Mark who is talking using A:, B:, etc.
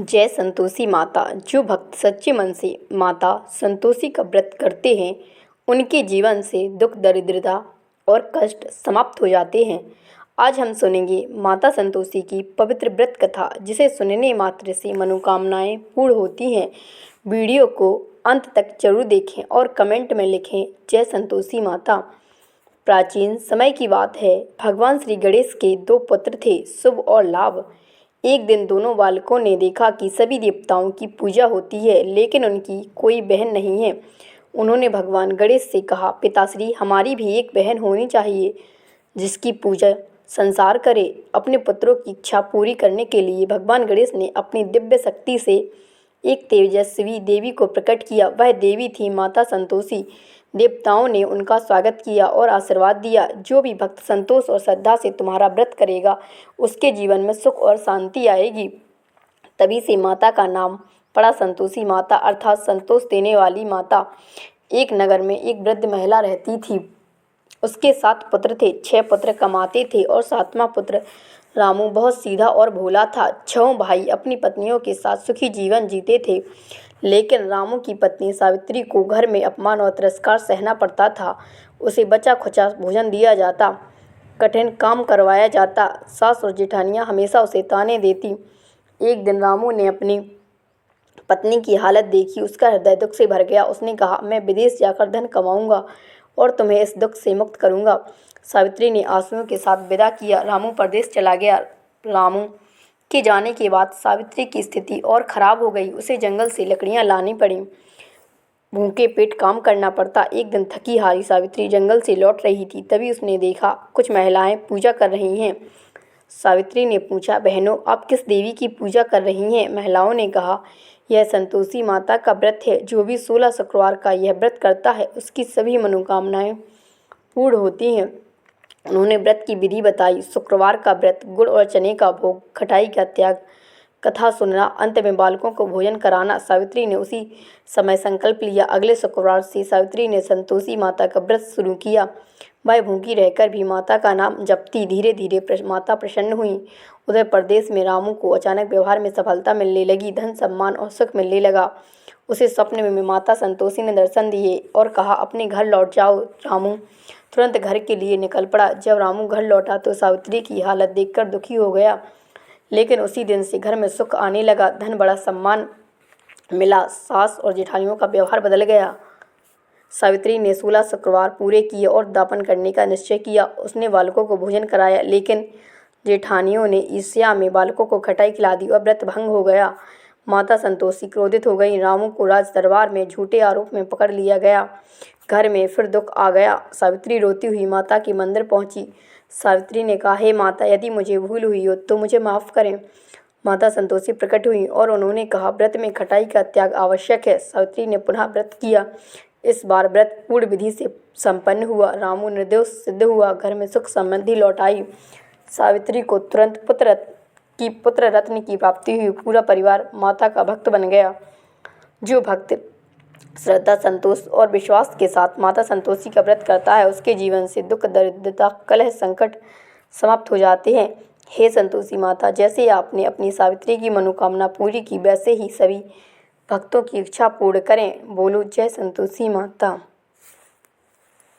A: जय संतोषी माता। जो भक्त सच्चे मन से माता संतोषी का व्रत करते हैं उनके जीवन से दुख दरिद्रता और कष्ट समाप्त हो जाते हैं। आज हम सुनेंगे माता संतोषी की पवित्र व्रत कथा, जिसे सुनने मात्र से मनोकामनाएं पूर्ण होती हैं। वीडियो को अंत तक जरूर देखें और कमेंट में लिखें जय संतोषी माता। प्राचीन समय की बात है। भगवान श्री गणेश के 2 पुत्र थे, शुभ और लाभ। एक दिन दोनों बालकों ने देखा कि सभी देवताओं की पूजा होती है, लेकिन उनकी कोई बहन नहीं है। उन्होंने भगवान गणेश से कहा, पिताश्री, हमारी भी एक बहन होनी चाहिए जिसकी पूजा संसार करे। अपने पुत्रों की इच्छा पूरी करने के लिए भगवान गणेश ने अपनी दिव्य शक्ति से एक तेजस्वी देवी को प्रकट किया। वह देवी थी माता संतोषी। देवताओं ने उनका स्वागत किया और आशीर्वाद दिया, जो भी भक्त संतोष और श्रद्धा से तुम्हारा व्रत करेगा उसके जीवन में सुख और शांति आएगी। तभी से माता का नाम पड़ा संतोषी माता, अर्थात संतोष देने वाली माता। एक नगर में एक वृद्ध महिला रहती थी। उसके 7 पुत्र थे। 6 पुत्र कमाते थे और 7वां पुत्र रामू बहुत सीधा और भोला था। 6 भाई अपनी पत्नियों के साथ सुखी जीवन जीते थे, लेकिन रामू की पत्नी सावित्री को घर में अपमान और तिरस्कार सहना पड़ता था। उसे बचा खुचा भोजन दिया जाता, कठिन काम करवाया जाता। सास और जेठानियाँ हमेशा उसे ताने देती। एक दिन रामू ने अपनी पत्नी की हालत देखी। उसका हृदय दुख से भर गया। उसने कहा, मैं विदेश जाकर धन कमाऊंगा और तुम्हें इस दुख से मुक्त करूंगा। सावित्री ने आंसुओं के साथ विदा किया। रामू परदेश चला गया। रामू के जाने के बाद सावित्री की स्थिति और खराब हो गई। उसे जंगल से लकड़ियां लानी पड़ी, भूखे पेट काम करना पड़ता। एक दिन थकी हारी सावित्री जंगल से लौट रही थी। तभी उसने देखा कुछ महिलाएं पूजा कर रही हैं। सावित्री ने पूछा, बहनों, आप किस देवी की पूजा कर रही हैं? महिलाओं ने कहा, यह संतोषी माता का व्रत है। जो भी 16 शुक्रवार का यह व्रत करता है उसकी सभी मनोकामनाएं पूर्ण होती हैं। उन्होंने व्रत की विधि बताई। शुक्रवार का व्रत, गुड़ और चने का भोग, खटाई का त्याग, कथा सुनना, अंत में बालकों को भोजन कराना। सावित्री ने उसी समय संकल्प लिया। अगले शुक्रवार से सावित्री ने संतोषी माता का व्रत शुरू किया। वह भूखी रहकर भी माता का नाम जपती। धीरे धीरे माता प्रसन्न हुई। उधर प्रदेश में रामू को अचानक व्यवहार में सफलता मिलने लगी। धन, सम्मान और सुख मिलने लगा। उसे स्वप्न में माता संतोषी ने दर्शन दिए और कहा, अपने घर लौट जाओ। रामू तुरंत घर के लिए निकल पड़ा। जब रामू घर लौटा तो सावित्री की हालत देखकर दुखी हो गया, लेकिन उसी दिन से घर में सुख आने लगा। धन, बड़ा सम्मान मिला। सास और जेठानियों का व्यवहार बदल गया। सावित्री ने 16 शुक्रवार पूरे किए और दापन करने का निश्चय किया। उसने बालकों को भोजन कराया, लेकिन जेठानियों ने ईर्ष्या में बालकों को खटाई खिला दी और व्रत भंग हो गया। माता संतोषी क्रोधित हो गई। रामू को राज दरबार में झूठे आरोप में पकड़ लिया गया। घर में फिर दुख आ गया। सावित्री रोती हुई माता के मंदिर पहुंची। सावित्री ने कहा, हे माता, यदि मुझे भूल हुई हो तो मुझे माफ़ करें। माता संतोषी प्रकट हुई और उन्होंने कहा, व्रत में खटाई का त्याग आवश्यक है। सावित्री ने पुनः व्रत किया। इस बार व्रत पूर्ण विधि से संपन्न हुआ। रामू निर्दोष सिद्ध हुआ। घर में सुख समृद्धि लौट आई। सावित्री को तुरंत पुत्र रत्न की प्राप्ति हुई। पूरा परिवार माता का भक्त बन गया। जो भक्त श्रद्धा, संतोष और विश्वास के साथ माता संतोषी का व्रत करता है उसके जीवन से दुख, दरिद्रता, कलह, संकट समाप्त हो जाते हैं। हे संतोषी माता, जैसे आपने अपनी सावित्री की मनोकामना पूरी की, वैसे ही सभी भक्तों की इच्छा पूर्ण करें। बोलो जय संतोषी माता।